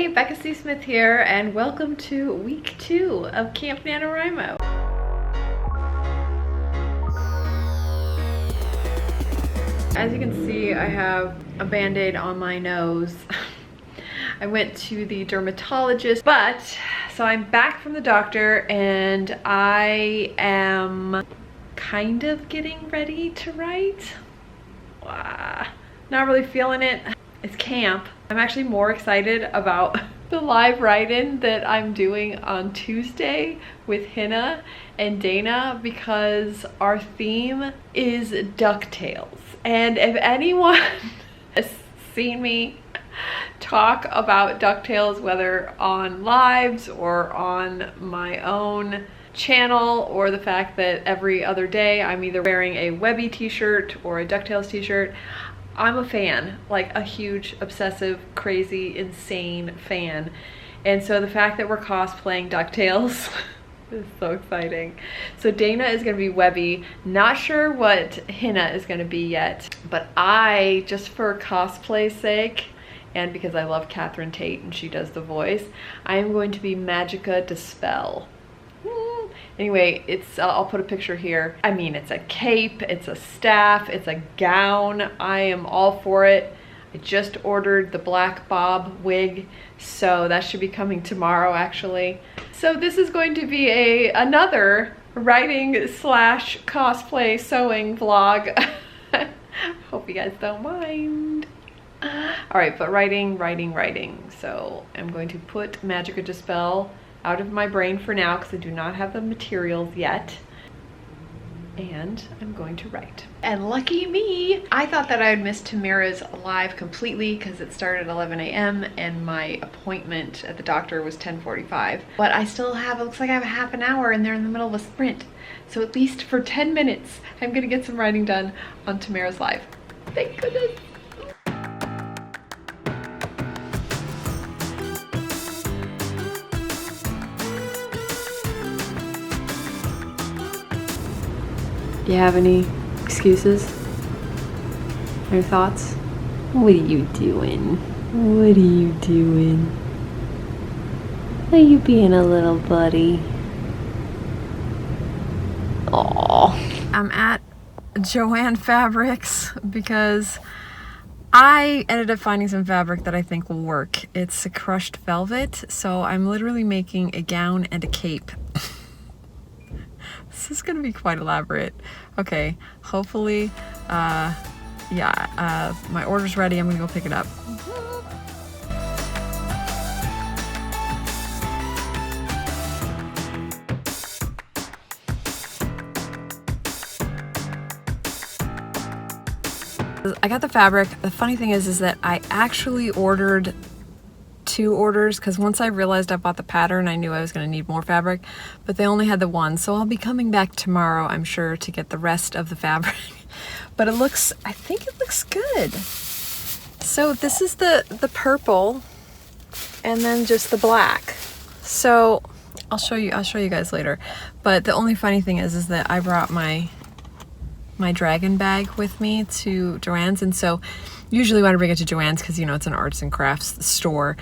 Hey, Becca C. Smith here, and welcome to week 2 of Camp NaNoWriMo. As you can see, I have a band-aid on my nose. I went to the dermatologist, so I'm back from the doctor and I am kind of getting ready to write. Not really feeling it. It's camp. I'm actually more excited about the live write-in that I'm doing on Tuesday with Hina and Dana because our theme is DuckTales. And if anyone has seen me talk about DuckTales, whether on lives or on my own channel, or the fact that every other day I'm either wearing a Webby t-shirt or a DuckTales t-shirt, I'm a fan, like a huge, obsessive, crazy, insane fan. And so the fact that we're cosplaying DuckTales is so exciting. So Dana is gonna be Webby. Not sure what Hina is gonna be yet, but I, just for cosplay's sake, and because I love Catherine Tate and she does the voice, I am going to be Magica Dispel. Anyway, I'll put a picture here. I mean, it's a cape, it's a staff, it's a gown. I am all for it. I just ordered the black bob wig, so that should be coming tomorrow actually. So this is going to be another writing slash cosplay sewing vlog. Hope you guys don't mind. All right, but writing. So I'm going to put Magica Dispel out of my brain for now because I do not have the materials yet. And I'm going to write. And lucky me, I thought that I had missed Tamira's live completely because it started at 11 a.m. and my appointment at the doctor was 10:45. But I still have, it looks like I have a half an hour and they're in the middle of a sprint. So at least for 10 minutes, I'm gonna get some writing done on Tamira's live. Thank goodness. Do you have any excuses? Or thoughts? What are you doing? What are you doing? Are you being a little buddy? Aww. I'm at Joann Fabrics because I ended up finding some fabric that I think will work. It's a crushed velvet, so I'm literally making a gown and a cape. This is gonna be quite elaborate. Okay, hopefully, my order's ready. I'm gonna go pick it up. I got the fabric. The funny thing is that I actually ordered 2 orders because once I realized I bought the pattern, I knew I was going to need more fabric, but they only had the one. So I'll be coming back tomorrow, I'm sure, to get the rest of the fabric. But I think it looks good. So this is the purple and then just the black. So I'll show you guys later. But the only funny thing is that I brought my dragon bag with me to Joann's, and so usually when I bring it to Joann's, because you know it's an arts and crafts store,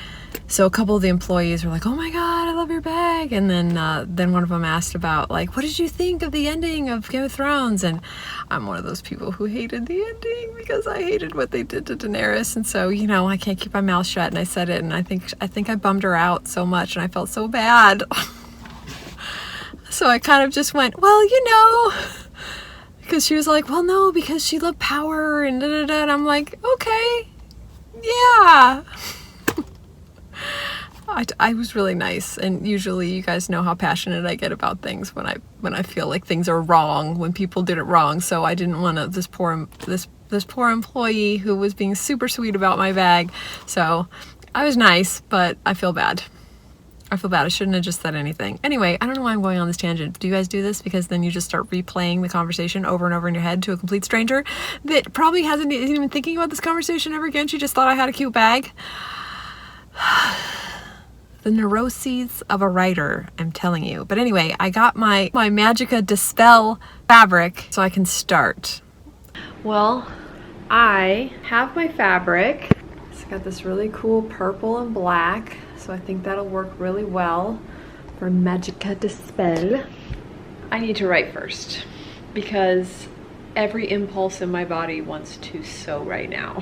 so a couple of the employees were like, "Oh my god, I love your bag," and then one of them asked about, like, what did you think of the ending of Game of Thrones? And I'm one of those people who hated the ending because I hated what they did to Daenerys, and so you know I can't keep my mouth shut, and I said it, and I think I bummed her out so much, and I felt so bad. So I kind of just went, well, you know. Because she was like, well, no, because she loved power and da-da-da. And I'm like, okay, yeah. I was really nice. And usually you guys know how passionate I get about things when I feel like things are wrong, when people did it wrong. So I didn't want to, this poor employee who was being super sweet about my bag. So I was nice, but I feel bad. I shouldn't have just said anything. Anyway, I don't know why I'm going on this tangent. Do you guys do this? Because then you just start replaying the conversation over and over in your head to a complete stranger that probably isn't even thinking about this conversation ever again. She just thought I had a cute bag. The neuroses of a writer, I'm telling you. But anyway, I got my Magica Dispel fabric so I can start. Well, I have my fabric. It's got this really cool purple and black. so I think that'll work really well for Magica Dispel. I need to write first because every impulse in my body wants to sew right now.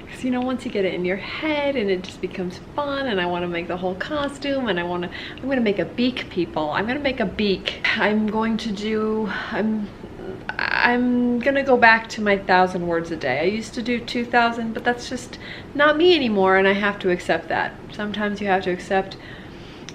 Because you know, once you get it in your head and it just becomes fun, and I want to make the whole costume, and I'm gonna make a beak, people. I'm gonna make a beak. I'm gonna go back to my 1,000 words a day. I used to do 2,000, but that's just not me anymore, and I have to accept that. Sometimes you have to accept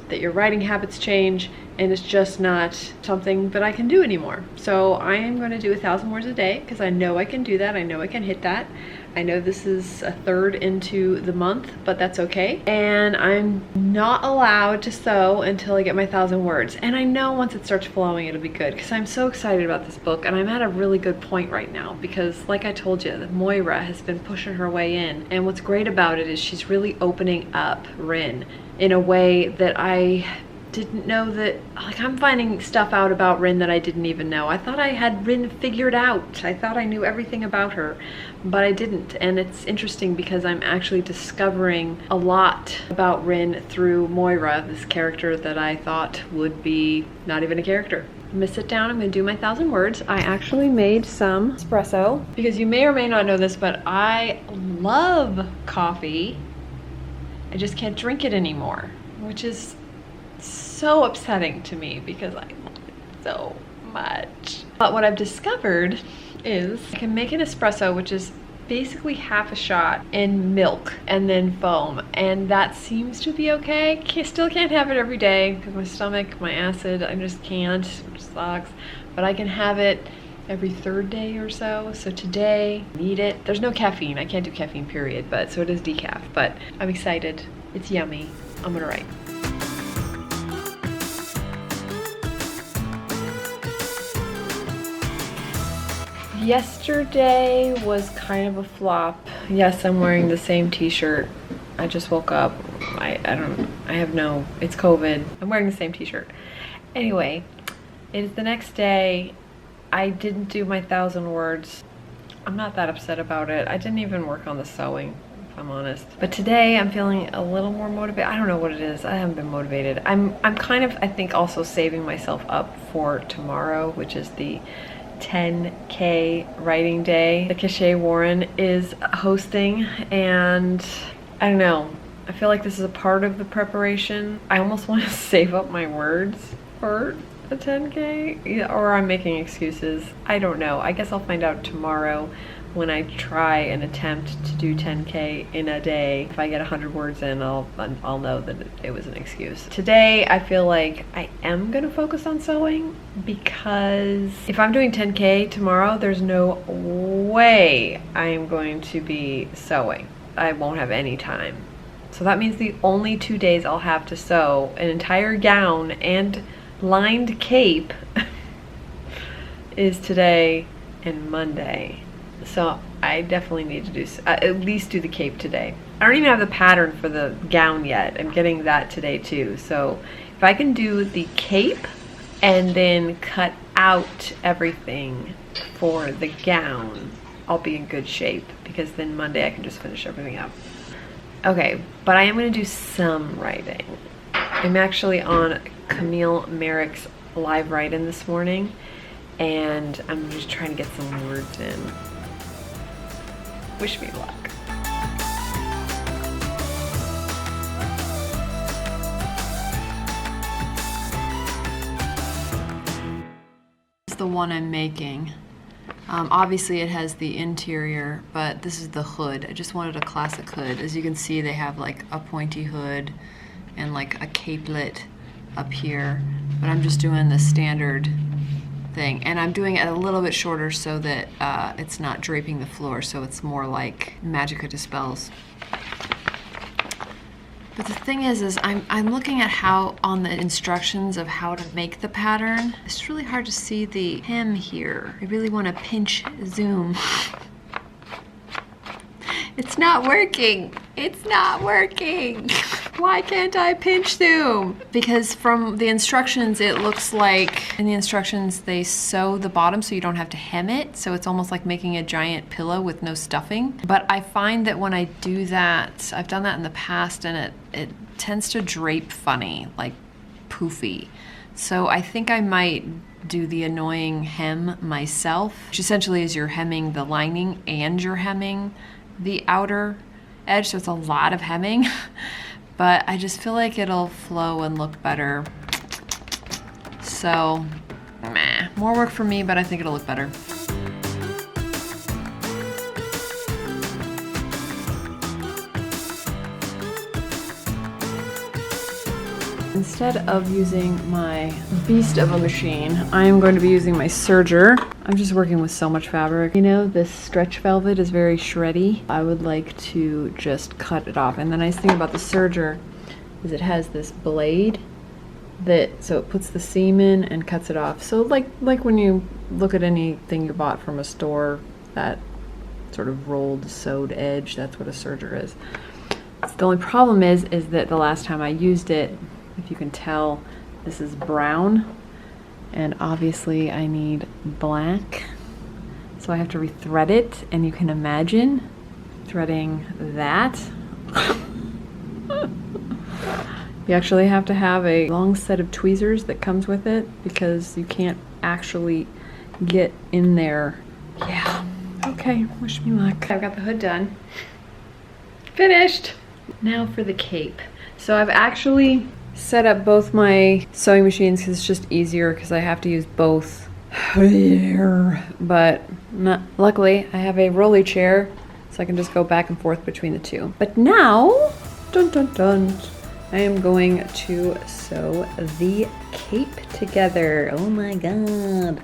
that your writing habits change, and it's just not something that I can do anymore. So I am going to do 1,000 words a day because I know I can do that. I know I can hit that. I know this is a third into the month, but that's okay. And I'm not allowed to sew until I get my 1,000 words. And I know once it starts flowing, it'll be good because I'm so excited about this book, and I'm at a really good point right now because, like I told you, Moira has been pushing her way in. And what's great about it is she's really opening up Rin in a way that I didn't know that, like, I'm finding stuff out about Rin that I didn't even know. I thought I had Rin figured out. I thought I knew everything about her, but I didn't. And it's interesting because I'm actually discovering a lot about Rin through Moira, this character that I thought would be not even a character. I'm gonna sit down, I'm gonna do my 1,000 words. I actually made some espresso because you may or may not know this, but I love coffee. I just can't drink it anymore, which is so upsetting to me because I love it so much. But what I've discovered is I can make an espresso, which is basically half a shot in milk and then foam, and that seems to be okay. Still can't have it every day because my stomach, my acid, I just can't, which sucks. But I can have it every third day or so. So today, I need it. There's no caffeine. I can't do caffeine, period. But so it is decaf. But I'm excited. It's yummy. I'm gonna write. Yesterday was kind of a flop. Yes, I'm wearing the same t-shirt. I just woke up. It's COVID. I'm wearing the same t-shirt. Anyway, it is the next day. I didn't do my 1,000 words. I'm not that upset about it. I didn't even work on the sewing, if I'm honest. But today I'm feeling a little more motivated. I don't know what it is. I haven't been motivated. I'm kind of, I think, also saving myself up for tomorrow, which is the 10K writing day that Cachet Warren is hosting, and I don't know. I feel like this is a part of the preparation. I almost want to save up my words for the 10K, or I'm making excuses. I don't know. I guess I'll find out tomorrow when I try and attempt to do 10K in a day. If I get 100 words in, I'll know that it was an excuse. Today, I feel like I am gonna focus on sewing because if I'm doing 10K tomorrow, there's no way I am going to be sewing. I won't have any time. So that means the only 2 days I'll have to sew an entire gown and lined cape is today and Monday. So I definitely need to do at least do the cape today. I don't even have the pattern for the gown yet. I'm getting that today too. So if I can do the cape and then cut out everything for the gown, I'll be in good shape because then Monday I can just finish everything up. Okay, but I am going to do some writing. I'm actually on Camille Merrick's live write-in this morning, and I'm just trying to get some words in. Wish me luck. This is the one I'm making. Obviously it has the interior, but this is the hood. I just wanted a classic hood. As you can see, they have like a pointy hood and like a capelet up here, but I'm just doing the standard thing, and I'm doing it a little bit shorter so that it's not draping the floor, so it's more like Magica Dispels. But the thing is I'm looking at how on the instructions of how to make the pattern. It's really hard to see the hem here. I really want to pinch zoom. It's not working. It's not working. Why can't I pinch zoom? Because from the instructions, it looks like in the instructions, they sew the bottom so you don't have to hem it. So it's almost like making a giant pillow with no stuffing. But I find that when I do that, I've done that in the past and it tends to drape funny, like poofy. So I think I might do the annoying hem myself, which essentially is you're hemming the lining and you're hemming the outer edge, so it's a lot of hemming, but I just feel like it'll flow and look better. So, meh, more work for me, but I think it'll look better. Instead of using my beast of a machine, I am going to be using my serger. I'm just working with so much fabric. You know, this stretch velvet is very shreddy. I would like to just cut it off. And the nice thing about the serger is it has this blade so it puts the seam in and cuts it off. So like when you look at anything you bought from a store, that sort of rolled sewed edge, that's what a serger is. So the only problem is that the last time I used it, if you can tell, this is brown, and obviously I need black. So I have to rethread it, and you can imagine threading that. You actually have to have a long set of tweezers that comes with it because you can't actually get in there. Yeah, okay, wish me luck. I've got the hood done. Finished! Now for the cape. So I've actually set up both my sewing machines because it's just easier because I have to use both. But luckily I have a rolly chair so I can just go back and forth between the two. But now, dun dun dun, I am going to sew the cape together. Oh my god.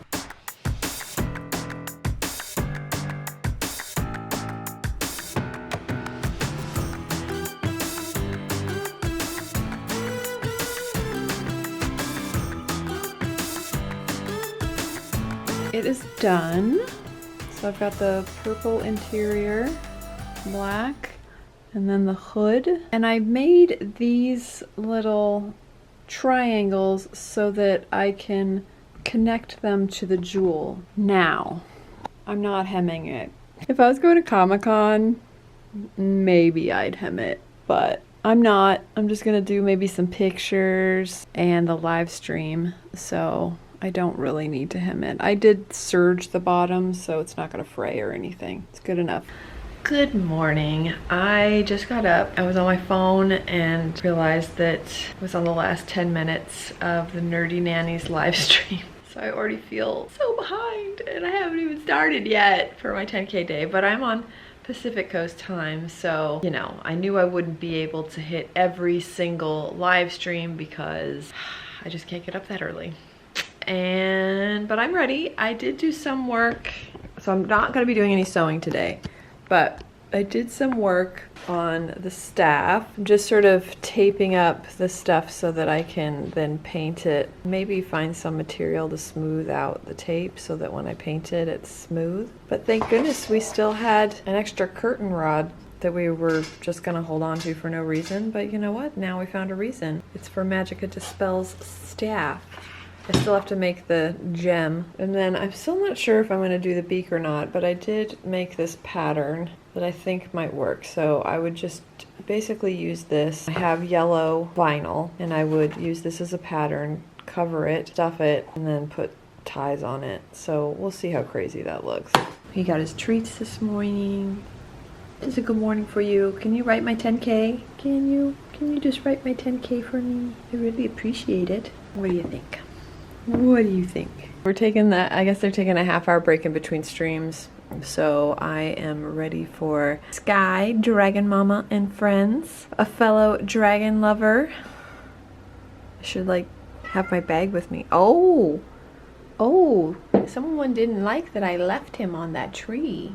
It is done. So I've got the purple interior, black, and then the hood. And I made these little triangles so that I can connect them to the jewel. Now, I'm not hemming it. If I was going to Comic-Con, maybe I'd hem it, but I'm not. I'm just gonna do maybe some pictures and the live stream, so I don't really need to hem it. I did serge the bottom, so it's not gonna fray or anything. It's good enough. Good morning. I just got up. I was on my phone and realized that it was on the last 10 minutes of the Nerdy Nannies live stream. So I already feel so behind and I haven't even started yet for my 10K day, but I'm on Pacific Coast time, so you know, I knew I wouldn't be able to hit every single live stream because I just can't get up that early. But I'm ready. I did do some work, so I'm not going to be doing any sewing today, but I did some work on the staff, just sort of taping up the stuff so that I can then paint it. Maybe find some material to smooth out the tape so that when I paint it, it's smooth. But thank goodness we still had an extra curtain rod that we were just gonna hold on to for no reason. But you know what? Now we found a reason. It's for Magica Dispel's staff. I still have to make the gem. And then I'm still not sure if I'm gonna do the beak or not, but I did make this pattern that I think might work. So I would just basically use this. I have yellow vinyl and I would use this as a pattern, cover it, stuff it, and then put ties on it. So we'll see how crazy that looks. He got his treats this morning. It's a good morning for you. Can you write my 10K? Can you just write my 10K for me? I really appreciate it. What do you think? What do you think? We're taking that, I guess they're taking a half-hour break in between streams. So I am ready for Sky, Dragon Mama, and friends. A fellow dragon lover. I should like have my bag with me. Oh, someone didn't like that I left him on that tree.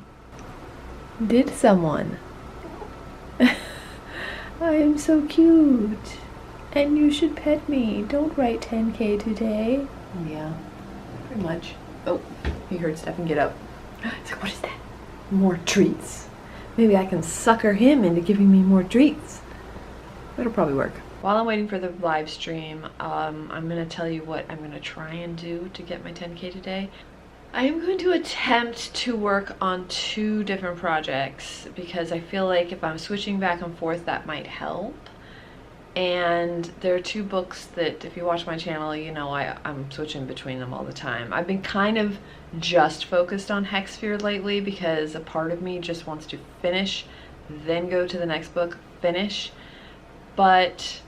Did someone? I am so cute. And you should pet me. Don't write 10K today. Yeah, pretty much. Oh, he heard Stefan get up. He's like, what is that? More treats. Maybe I can sucker him into giving me more treats. That'll probably work. While I'm waiting for the live stream, I'm gonna tell you what I'm gonna try and do to get my 10K today. I am going to attempt to work on 2 different projects because I feel like if I'm switching back and forth, that might help. And there are 2 books that, if you watch my channel, you know I'm switching between them all the time. I've been kind of just focused on Hexsphere lately because a part of me just wants to finish, then go to the next book, finish. But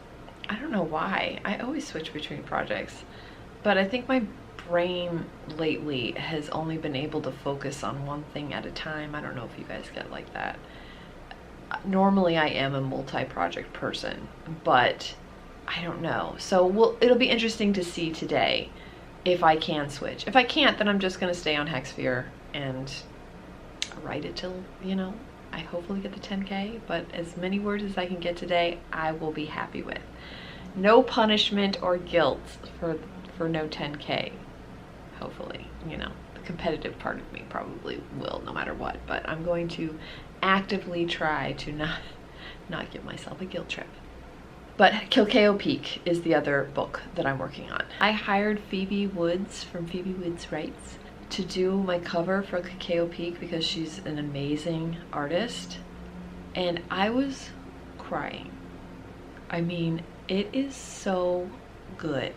I don't know why. I always switch between projects. But I think my brain lately has only been able to focus on one thing at a time. I don't know if you guys get like that. Normally I am a multi-project person, but I don't know. So it'll be interesting to see today if I can switch. If I can't, then I'm just gonna stay on Hexsphere and write it till, you know, I hopefully get the 10K, but as many words as I can get today, I will be happy with. No punishment or guilt for no 10K, hopefully. You know, the competitive part of me probably will no matter what, but I'm going to actively try to not give myself a guilt trip. But Kilkeo Peak is the other book that I'm working on. I hired Phoebe Woods from Phoebe Woods Writes to do my cover for Kilkeo Peak because she's an amazing artist, and I was crying. I mean, it is so good.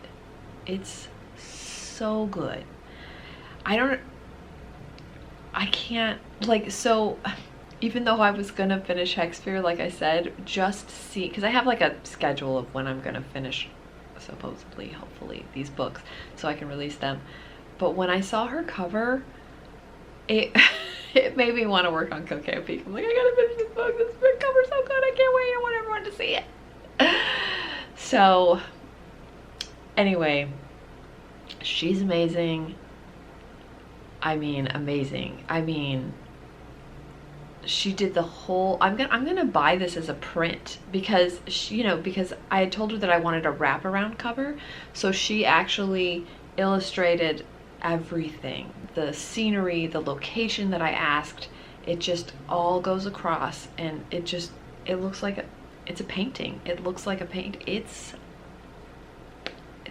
It's so good. I can't, like, so even though I was gonna finish Hexsphere, like I said, just see, because I have like a schedule of when I'm gonna finish, supposedly, hopefully, these books so I can release them. But when I saw her cover, it made me want to work on Kilkeo Peak. I'm like, I gotta finish this book. This book cover's so good. I can't wait. I want everyone to see it. So anyway, she's amazing. I mean, amazing. I mean, she did the whole, I'm gonna buy this as a print because she, you know, because I had told her that I wanted a wraparound cover. So she actually illustrated everything, the scenery, the location that I asked. It just all goes across, and it looks like it's a painting. It looks like a paint. It's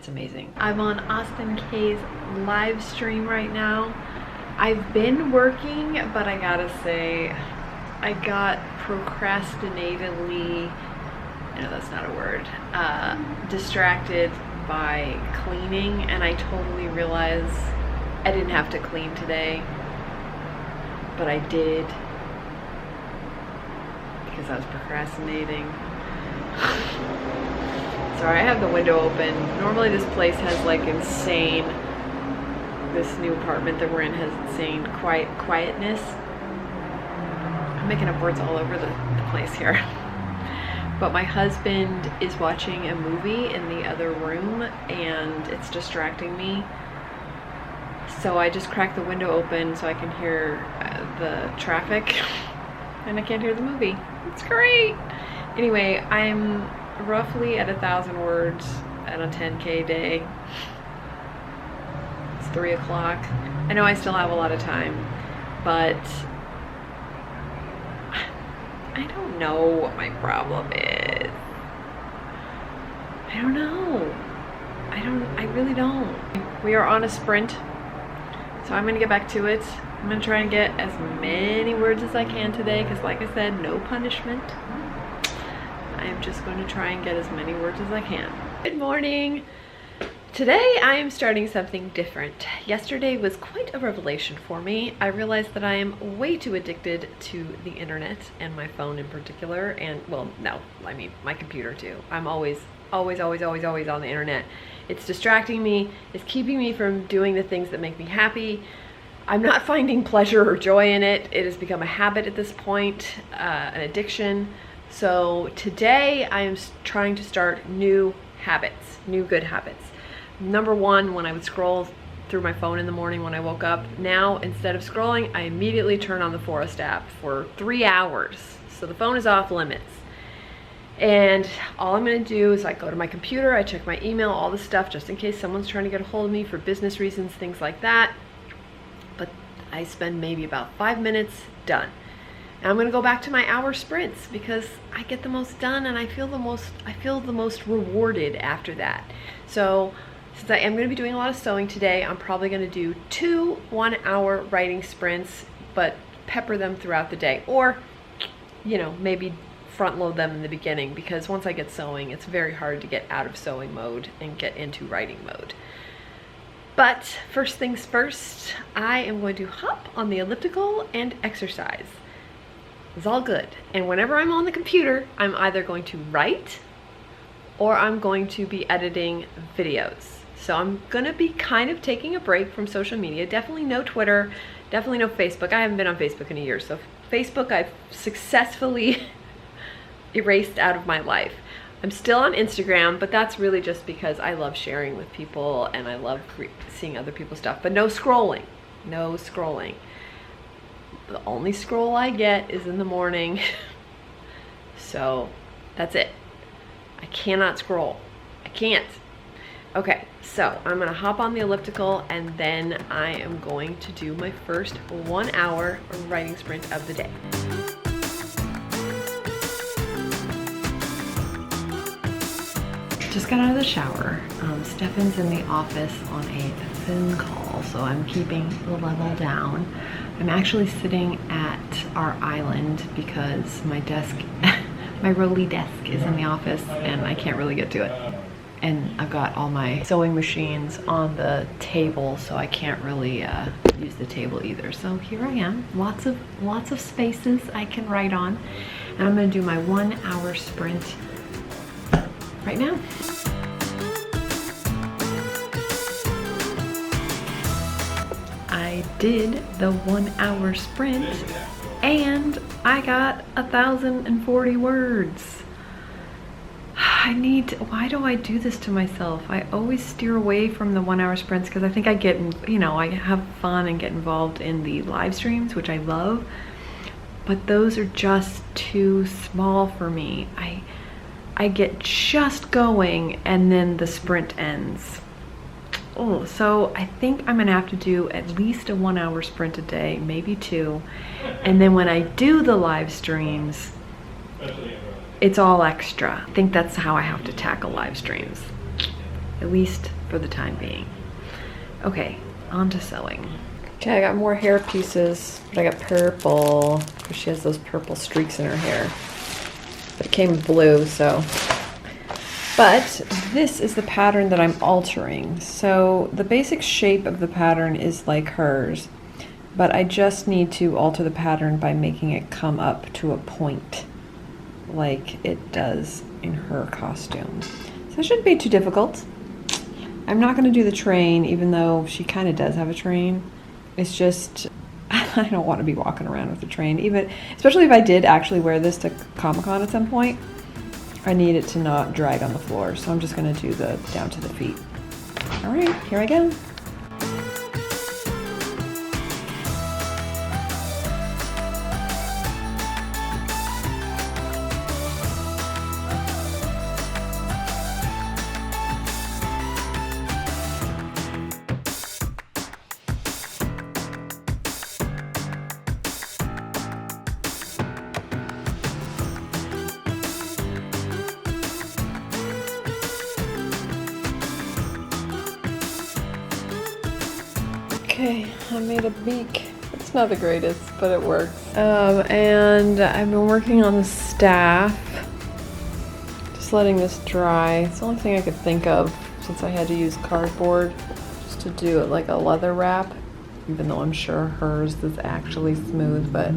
amazing. I'm on Austin K's live stream right now. I've been working, but I gotta say, I got procrastinatedly, no, that's not a word, distracted by cleaning, and I totally realized I didn't have to clean today, but I did because I was procrastinating. Sorry, I have the window open. Normally this place has like insane, this new apartment that we're in has insane quietness. I'm making up words all over the place here. But my husband is watching a movie in the other room and it's distracting me. So I just cracked the window open so I can hear the traffic and I can't hear the movie. It's great. Anyway, I'm roughly at 1,000 words at a 10K day. It's 3 o'clock. I know I still have a lot of time, but I don't know what my problem is. I don't know. I really don't. We are on a sprint, so I'm gonna get back to it. I'm gonna try and get as many words as I can today, because like I said, no punishment. I'm just going to try and get as many words as I can. Good morning. Today I am starting something different. Yesterday was quite a revelation for me. I realized that I am way too addicted to the internet and my phone in particular, and well, no, I mean my computer too. I'm always on the internet. It's distracting me, it's keeping me from doing the things that make me happy. I'm not finding pleasure or joy in it. It has become a habit at this point, an addiction. So today I am trying to start new habits, new good habits. Number one, when I would scroll through my phone in the morning when I woke up, now instead of scrolling, I immediately turn on the Forest app for 3 hours. So the phone is off limits. And all I'm gonna do is I go to my computer, I check my email, all the stuff, just in case someone's trying to get a hold of me for business reasons, things like that. But I spend maybe about 5 minutes, done. And I'm gonna go back to my hour sprints because I get the most done and I feel the most rewarded after that. So since I am gonna be doing a lot of sewing today, I'm probably gonna do 2 1-hour writing sprints, but pepper them throughout the day, or, you know, maybe front load them in the beginning, because once I get sewing, it's very hard to get out of sewing mode and get into writing mode. But first things first, I am going to hop on the elliptical and exercise. It's all good. And whenever I'm on the computer, I'm either going to write or I'm going to be editing videos. So I'm gonna be kind of taking a break from social media. Definitely no Twitter, definitely no Facebook. I haven't been on Facebook in a year. So Facebook I've successfully erased out of my life. I'm still on Instagram, but that's really just because I love sharing with people and I love seeing other people's stuff, but no scrolling, no scrolling. The only scroll I get is in the morning. So that's it. I cannot scroll. I can't. Okay, so I'm gonna hop on the elliptical and then I am going to do my first 1-hour writing sprint of the day. Just got out of the shower. Stefan's in the office on a phone call, so I'm keeping the level down. I'm actually sitting at our island because my desk, my rolly desk is in the office and I can't really get to it. And I've got all my sewing machines on the table, so I can't really use the table either. So here I am, lots of spaces I can write on. And I'm gonna do my 1-hour sprint right now. I did the 1-hour sprint and I got 1,040 words. Why do I do this to myself? I always steer away from the 1-hour sprints because I think I get, you know, I have fun and get involved in the live streams, which I love, but those are just too small for me. I get just going and then the sprint ends. Oh, so I think I'm gonna have to do at least a 1-hour sprint a day, maybe 2. And then when I do the live streams, it's all extra. I think that's how I have to tackle live streams, at least for the time being. Okay, on to sewing. Okay, I got more hair pieces, but I got purple, because she has those purple streaks in her hair. But it came blue, so. But this is the pattern that I'm altering. So the basic shape of the pattern is like hers, but I just need to alter the pattern by making it come up to a point like it does in her costume. So it shouldn't be too difficult. I'm not going to do the train, even though she kind of does have a train. It's just, I don't want to be walking around with a train, especially if I did actually wear this to Comic-Con at some point. I need it to not drag on the floor, so I'm just going to do the down to the feet. All right, here I go. Okay, I made a beak. It's not the greatest, but it works. And I've been working on the staff. Just letting this dry. It's the only thing I could think of since I had to use cardboard just to do it like a leather wrap, even though I'm sure hers is actually smooth, but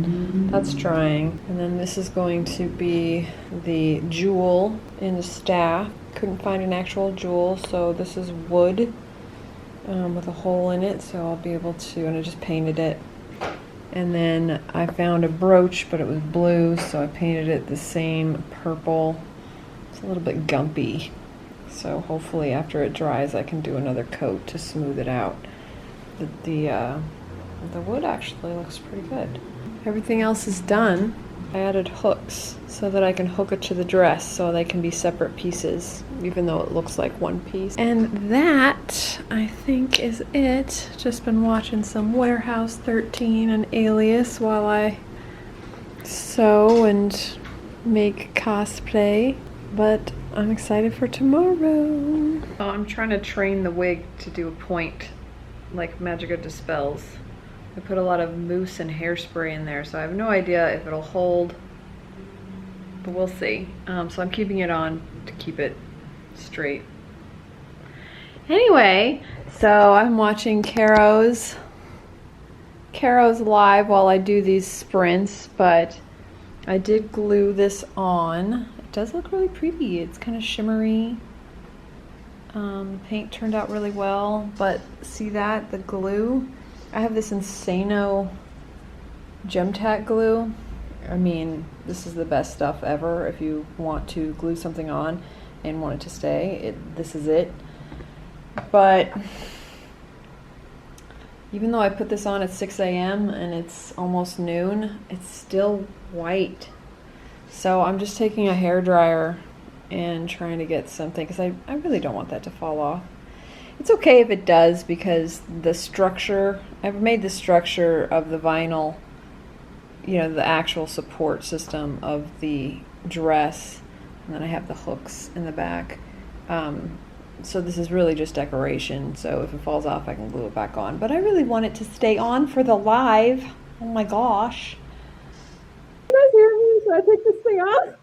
that's drying. And then this is going to be the jewel in the staff. Couldn't find an actual jewel, so this is wood. With a hole in it, so I'll be able to, and I just painted it. And then I found a brooch, but it was blue, so I painted it the same purple. It's a little bit gumpy, so hopefully after it dries I can do another coat to smooth it out. The wood actually looks pretty good. Everything else is done. I added hooks so that I can hook it to the dress so they can be separate pieces, even though it looks like one piece. And that, I think, is it. Just been watching some Warehouse 13 and Alias while I sew and make cosplay, but I'm excited for tomorrow. Oh, I'm trying to train the wig to do a point like Magica Dispels. I put a lot of mousse and hairspray in there, so I have no idea if it'll hold, but we'll see. So I'm keeping it on to keep it straight. Anyway, so I'm watching Caro's live while I do these sprints, but I did glue this on. It does look really pretty. It's kind of shimmery. The paint turned out really well, but see that? The glue? I have this Insano Gem Tack glue. I mean, this is the best stuff ever if you want to glue something on and want it to stay. This is it. But even though I put this on at 6 a.m. and it's almost noon, it's still white. So I'm just taking a hairdryer and trying to get something, because I really don't want that to fall off. It's okay if it does, because the structure, I've made the structure of the vinyl, you know, the actual support system of the dress, and then I have the hooks in the back. So this is really just decoration, so if it falls off I can glue it back on. But I really want it to stay on for the live. Oh my gosh. You guys hear me? Should I take this thing off?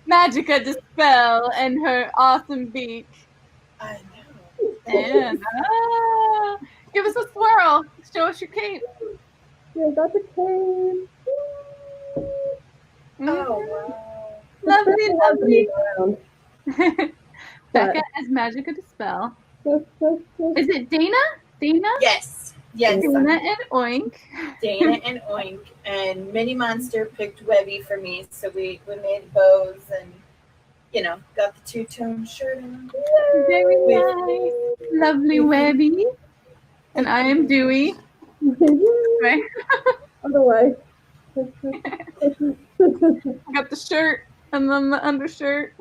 Magica Dispel and her awesome beak. I know. And give us a swirl. Show us your cape. Yeah, got the cane. Oh, wow. Lovely, lovely. Around. Becca as Magica Dispel. Is it Dana? Dana? Yes. Yes. Dana and Oink. Dana and Oink. And Mini Monster picked Webby for me. So we made bows and, you know, got the two-tone shirt on. Very nice. Lovely Webby. And I am Dewey. Right. Other way. I got the shirt and then the undershirt.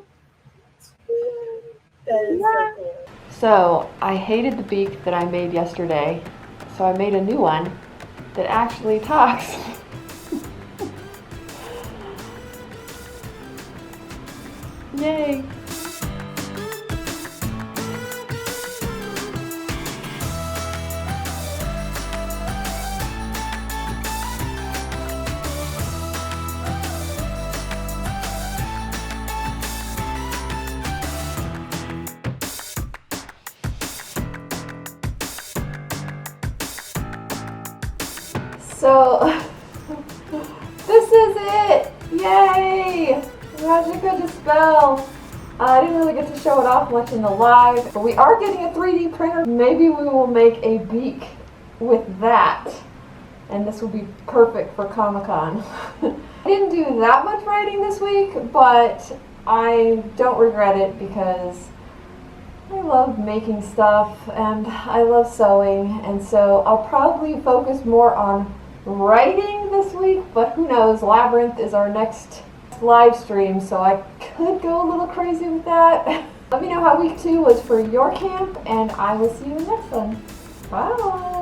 That is so cool. So I hated the beak that I made yesterday, so I made a new one that actually talks. Yay! So, this is it! Yay! Magica Dispel! I didn't really get to show it off much in the live, but we are getting a 3D printer. Maybe we will make a beak with that, and this will be perfect for Comic-Con. I didn't do that much writing this week, but I don't regret it because I love making stuff and I love sewing, and so I'll probably focus more on writing this week, but who knows, Labyrinth is our next live stream, so I could go a little crazy with that. Let me know how week 2 was for your camp, and I will see you in the next one. Bye!